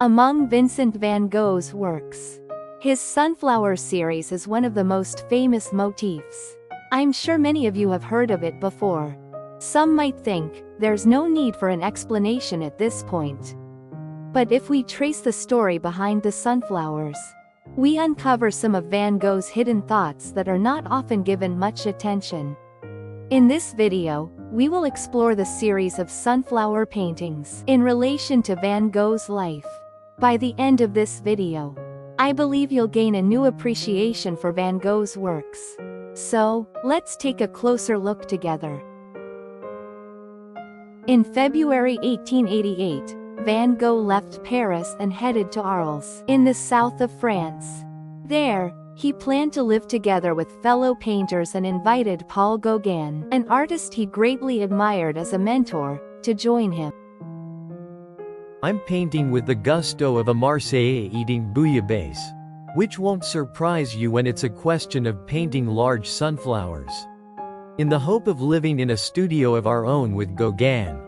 Among Vincent van Gogh's works, his sunflower series is one of the most famous motifs. I'm sure many of you have heard of it before. Some might think there's no need for an explanation at this point. But if we trace the story behind the sunflowers, we uncover some of Van Gogh's hidden thoughts that are not often given much attention. In this video, we will explore the series of sunflower paintings in relation to Van Gogh's life. By the end of this video, I believe you'll gain a new appreciation for Van Gogh's works. So, let's take a closer look together. In February 1888, Van Gogh left Paris and headed to Arles, in the south of France. There, he planned to live together with fellow painters and invited Paul Gauguin, an artist he greatly admired as a mentor, to join him. I'm painting with the gusto of a Marseillais eating bouillabaisse, which won't surprise you when it's a question of painting large sunflowers. In the hope of living in a studio of our own with Gauguin,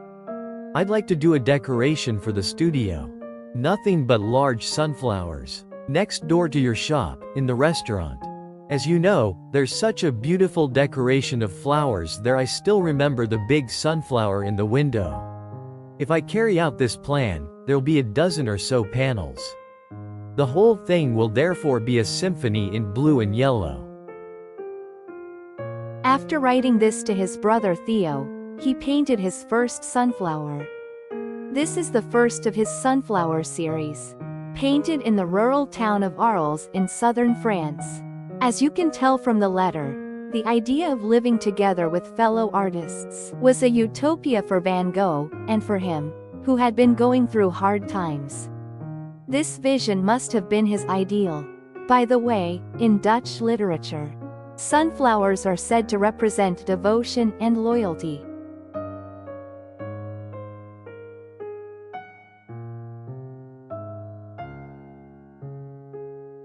I'd like to do a decoration for the studio. Nothing but large sunflowers. Next door to your shop, in the restaurant. As you know, there's such a beautiful decoration of flowers there. I still remember the big sunflower in the window. If I carry out this plan, there'll be a dozen or so panels. The whole thing will therefore be a symphony in blue and yellow. After writing this to his brother Theo, he painted his first sunflower. This is the first of his sunflower series, painted in the rural town of Arles in southern France. As you can tell from the letter, the idea of living together with fellow artists was a utopia for Van Gogh, and for him, who had been going through hard times. This vision must have been his ideal. By the way, in Dutch literature, sunflowers are said to represent devotion and loyalty.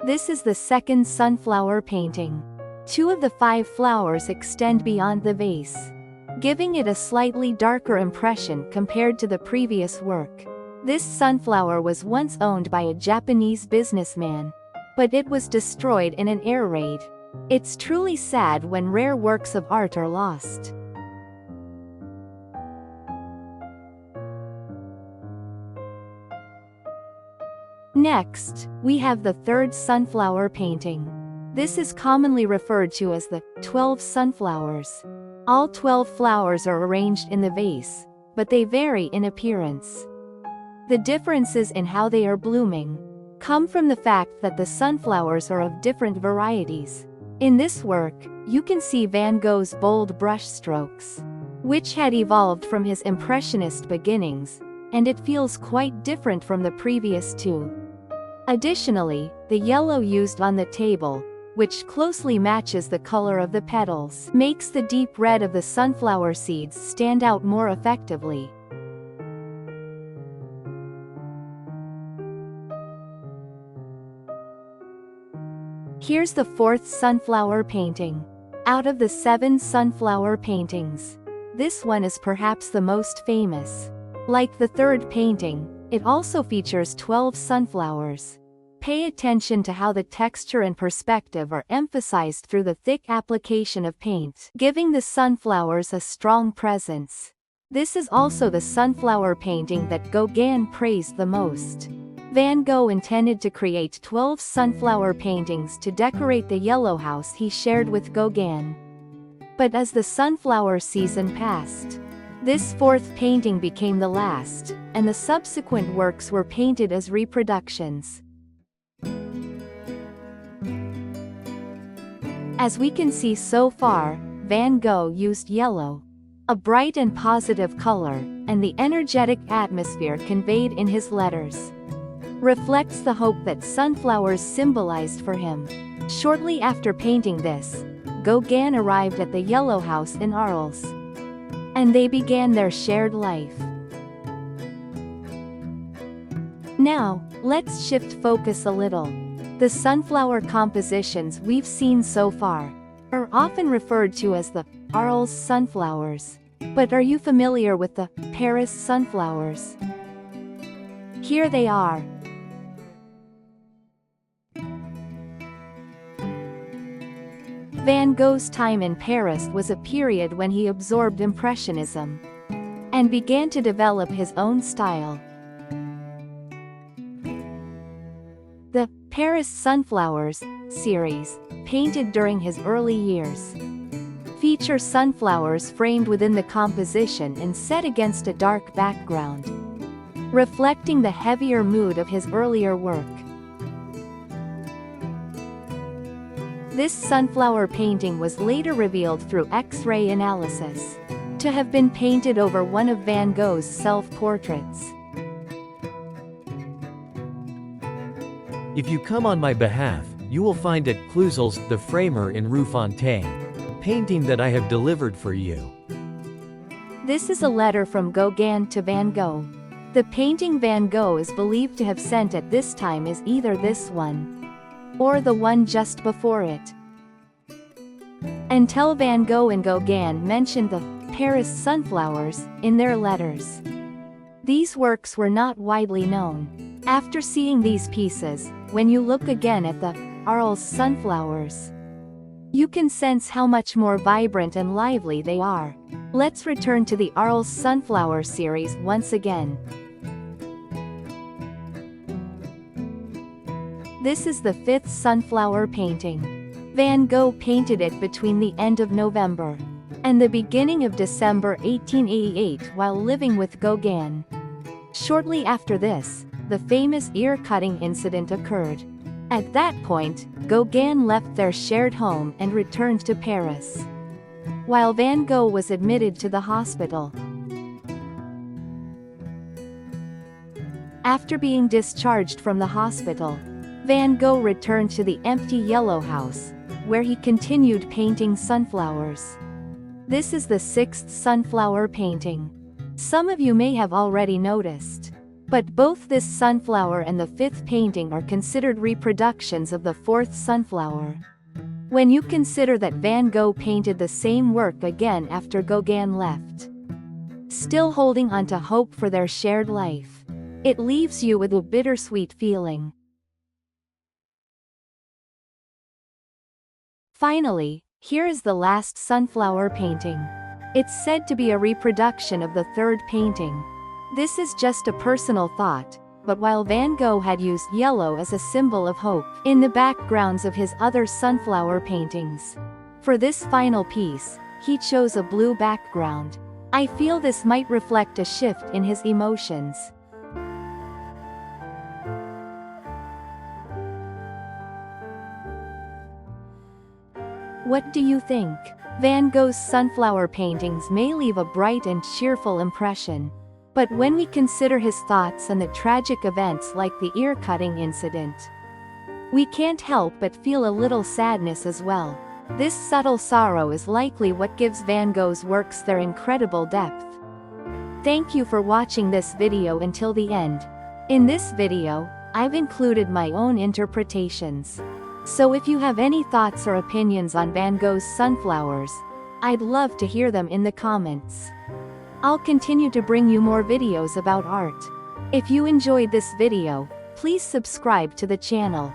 This is the second sunflower painting. 2 of the 5 flowers extend beyond the vase, giving it a slightly darker impression compared to the previous work. This sunflower was once owned by a Japanese businessman, but it was destroyed in an air raid. It's truly sad when rare works of art are lost. Next, we have the third sunflower painting. This is commonly referred to as the 12 sunflowers. All 12 flowers are arranged in the vase, but they vary in appearance. The differences in how they are blooming come from the fact that the sunflowers are of different varieties. In this work, you can see Van Gogh's bold brush strokes, which had evolved from his impressionist beginnings, and it feels quite different from the previous 2. Additionally, the yellow used on the table, which closely matches the color of the petals, makes the deep red of the sunflower seeds stand out more effectively. Here's the 4th sunflower painting. Out of the 7 sunflower paintings, this one is perhaps the most famous. Like the 3rd painting, it also features 12 sunflowers. Pay attention to how the texture and perspective are emphasized through the thick application of paint, giving the sunflowers a strong presence. This is also the sunflower painting that Gauguin praised the most. Van Gogh intended to create 12 sunflower paintings to decorate the yellow house he shared with Gauguin. But as the sunflower season passed, this 4th painting became the last, and the subsequent works were painted as reproductions. As we can see so far, Van Gogh used yellow, a bright and positive color, and the energetic atmosphere conveyed in his letters reflects the hope that sunflowers symbolized for him. Shortly after painting this, Gauguin arrived at the yellow house in Arles, and they began their shared life. Now, let's shift focus a little. The sunflower compositions we've seen so far are often referred to as the Arles sunflowers. But are you familiar with the Paris sunflowers? Here they are. Van Gogh's time in Paris was a period when he absorbed Impressionism and began to develop his own style. The Paris Sunflowers series, painted during his early years, feature sunflowers framed within the composition and set against a dark background, reflecting the heavier mood of his earlier work. This sunflower painting was later revealed through X-ray analysis to have been painted over one of Van Gogh's self-portraits. If you come on my behalf, you will find at Clouzels, the framer in Rue Fontaine, a painting that I have delivered for you. This is a letter from Gauguin to Van Gogh. The painting Van Gogh is believed to have sent at this time is either this one or the one just before it. Until Van Gogh and Gauguin mentioned the Paris sunflowers in their letters, these works were not widely known. After seeing these pieces, when you look again at the Arles sunflowers, you can sense how much more vibrant and lively they are. Let's return to the Arles sunflower series once again. This is the 5th sunflower painting. Van Gogh painted it between the end of November and the beginning of December 1888 while living with Gauguin. Shortly after this, the famous ear-cutting incident occurred. At that point, Gauguin left their shared home and returned to Paris, while Van Gogh was admitted to the hospital. After being discharged from the hospital, Van Gogh returned to the empty yellow house, where he continued painting sunflowers. This is the 6th sunflower painting. Some of you may have already noticed, but both this sunflower and the 5th painting are considered reproductions of the 4th sunflower. When you consider that Van Gogh painted the same work again after Gauguin left, still holding on to hope for their shared life, it leaves you with a bittersweet feeling. Finally, here is the last sunflower painting. It's said to be a reproduction of the 3rd painting. This is just a personal thought, but while Van Gogh had used yellow as a symbol of hope in the backgrounds of his other sunflower paintings, for this final piece, he chose a blue background. I feel this might reflect a shift in his emotions. What do you think? Van Gogh's sunflower paintings may leave a bright and cheerful impression, but when we consider his thoughts and the tragic events like the ear-cutting incident, we can't help but feel a little sadness as well. This subtle sorrow is likely what gives Van Gogh's works their incredible depth. Thank you for watching this video until the end. In this video, I've included my own interpretations. So if you have any thoughts or opinions on Van Gogh's sunflowers, I'd love to hear them in the comments. I'll continue to bring you more videos about art. If you enjoyed this video, please subscribe to the channel.